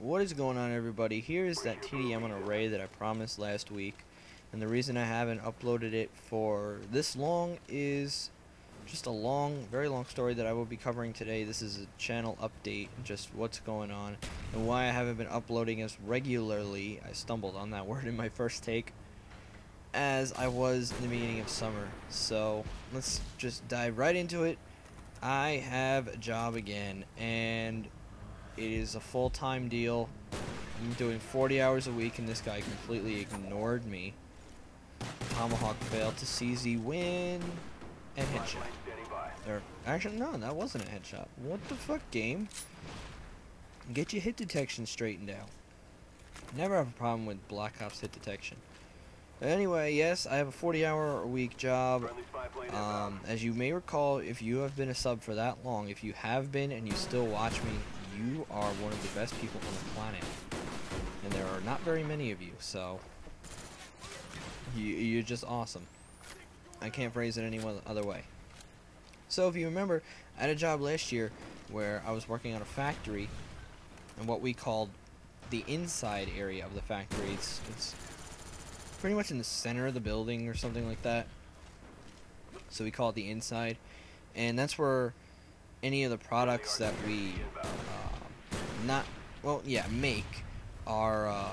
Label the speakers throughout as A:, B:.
A: What is going on, everybody? Here is that TDM on array that I promised last week, and the reason I haven't uploaded it for this long is just a very long story that I will be covering today. This is a channel update, just what's going on and why I haven't been uploading as regularly. I stumbled on that word in my first take, as I was in the beginning of summer. So let's just dive right into it. I have a job again, and it is a full-time deal. I'm doing 40 hours a week, and this guy completely ignored me. Tomahawk failed to CZ win and headshot. Or actually, no, that wasn't a headshot. What the fuck, game? Get your hit detection straightened out. Never have a problem with Black Ops hit detection. Anyway, yes, I have a 40-hour-a-week job. As you may recall, if you have been a sub for that long, if you have been and you still watch me, you are one of the best people on the planet. And there are not very many of you, so you're just awesome. I can't phrase it any other way. So if you remember, I had a job last year where I was working on a factory, and what we called the inside area of the factory. It's pretty much in the center of the building or something like that. So we call it the inside, and that's where any of the products that we make are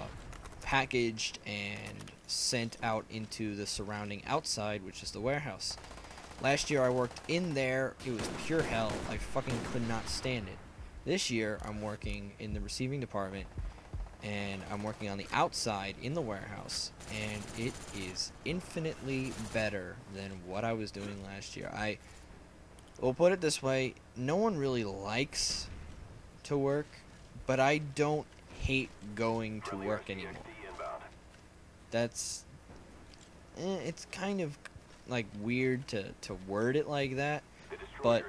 A: packaged and sent out into the surrounding outside, which is the warehouse. Last year I worked in there. It was pure hell. I fucking could not stand it. This year I'm working in the receiving department, and I'm working on the outside in the warehouse, and it is infinitely better than what I was doing last year. We'll put it this way, no one really likes to work, but I don't hate going to work anymore. That's it's kind of like weird to word it like that, but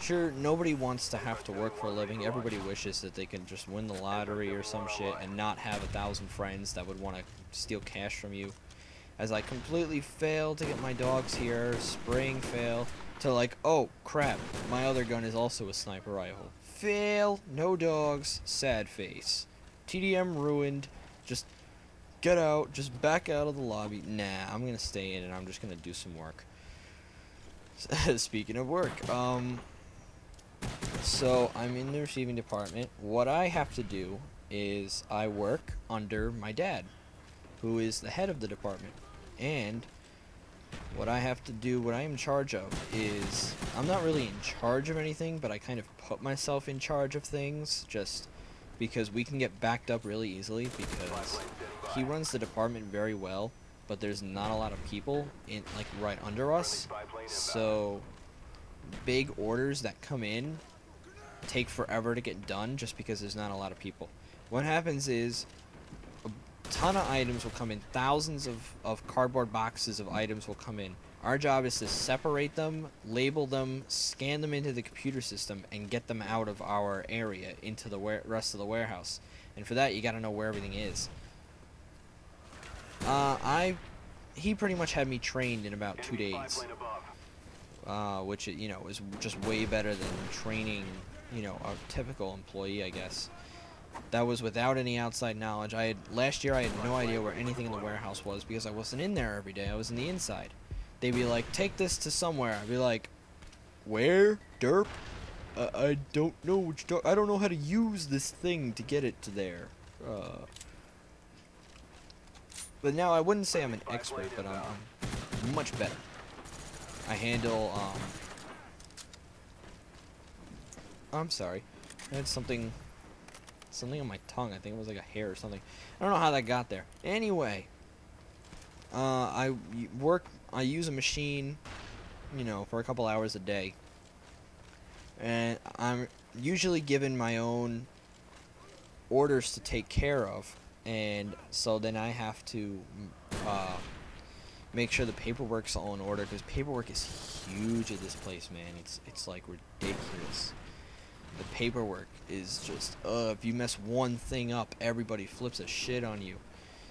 A: sure, nobody wants to have to work for a living. Everybody wishes that they can just win the lottery or some shit and not have 1,000 friends that would want to steal cash from you. As I completely failed to get my dogs here, spraying fail, to like, oh crap, my other gun is also a sniper rifle. Fail, no dogs, sad face. TDM ruined, just get out, just back out of the lobby. Nah, I'm gonna stay in and I'm just gonna do some work. Speaking of work, so I'm in the receiving department. What I have to do is I work under my dad, who is the head of the department. And what I have to do, what I am in charge of, is I'm not really in charge of anything, but I kind of put myself in charge of things just because we can get backed up really easily, because he runs the department very well, but there's not a lot of people in like right under us. So big orders that come in take forever to get done just because there's not a lot of people. What happens is a ton of items will come in, thousands of cardboard boxes of items will come in. Our job is to separate them, label them, scan them into the computer system, and get them out of our area into the rest of the warehouse. And for that, you gotta know where everything is. He pretty much had me trained in about 2 days. Which, you know, is just way better than training, you know, a typical employee, I guess. That was without any outside knowledge. Last year I had no idea where anything in the warehouse was because I wasn't in there every day. I was in the inside. They'd be like, take this to somewhere. I'd be like, where? Derp? I don't know what you're talking. I don't know how to use this thing to get it to there. But now I wouldn't say I'm an expert, but I'm much better. I handle, I'm sorry. I had something on my tongue. I think it was like a hair or something. I don't know how that got there. Anyway, I use a machine, you know, for a couple hours a day. And I'm usually given my own orders to take care of. And so then I have to, make sure the paperwork's all in order, because paperwork is huge at this place, man. It's like ridiculous. The paperwork is just, if you mess one thing up, everybody flips a shit on you.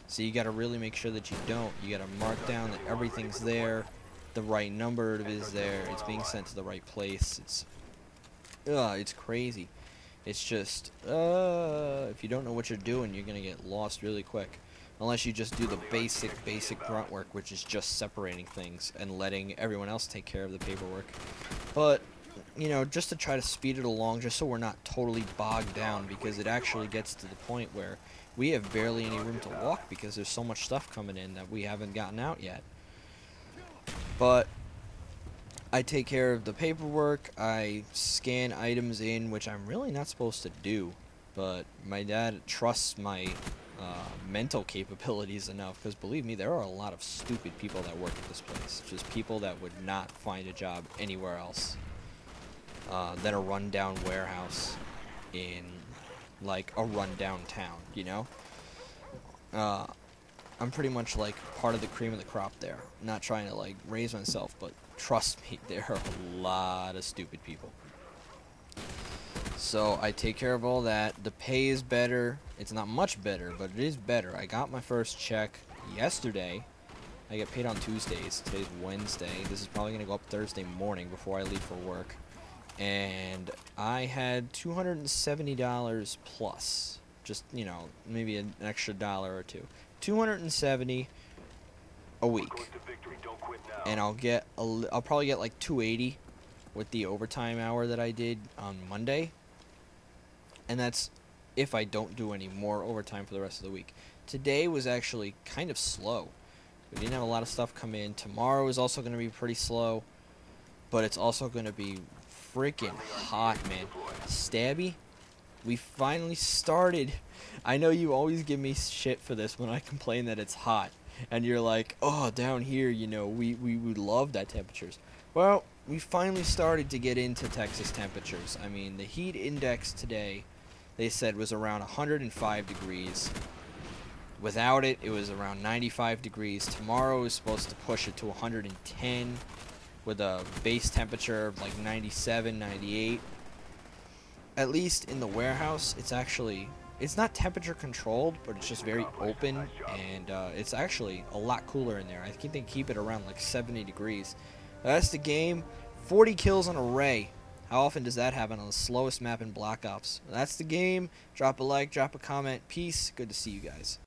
A: So you gotta really make sure that you don't. You gotta mark down that everything's there, the right number is there, it's being sent to the right place. It's crazy. It's just, you don't know what you're doing, you're going to get lost really quick. Unless you just do the basic grunt work, which is just separating things and letting everyone else take care of the paperwork. But, you know, just to try to speed it along, just so we're not totally bogged down, because it actually gets to the point where we have barely any room to walk because there's so much stuff coming in that we haven't gotten out yet. But I take care of the paperwork, I scan items in, which I'm really not supposed to do, but my dad trusts my mental capabilities enough, because believe me, there are a lot of stupid people that work at this place, just people that would not find a job anywhere else than a rundown warehouse in like a rundown town, you know. I'm pretty much like part of the cream of the crop there. Not trying to like raise myself, but trust me, there are a lot of stupid people. So I take care of all that. The pay is better. It's not much better, but it is better. I got my first check yesterday. I get paid on Tuesdays. Today's Wednesday. This is probably going to go up Thursday morning before I leave for work. And I had $270 plus. Just, you know, maybe an extra dollar or two. $270 a week. And I'll probably get like $280 with the overtime hour that I did on Monday. And that's if I don't do any more overtime for the rest of the week. Today was actually kind of slow. We didn't have a lot of stuff come in. Tomorrow is also going to be pretty slow. But it's also going to be freaking hot, man. Stabby, we finally started. I know you always give me shit for this when I complain that it's hot. And you're like, oh, down here, you know, we love that temperatures. Well, we finally started to get into Texas temperatures. I mean, the heat index today, they said, was around 105 degrees. Without it, it was around 95 degrees. Tomorrow is supposed to push it to 110 with a base temperature of like 97, 98. At least in the warehouse, it's not temperature controlled, but it's just very open, and it's actually a lot cooler in there. I think they keep it around like 70 degrees. That's the game. 40 kills on a Ray. How often does that happen on the slowest map in Black Ops? That's the game. Drop a like, drop a comment. Peace. Good to see you guys.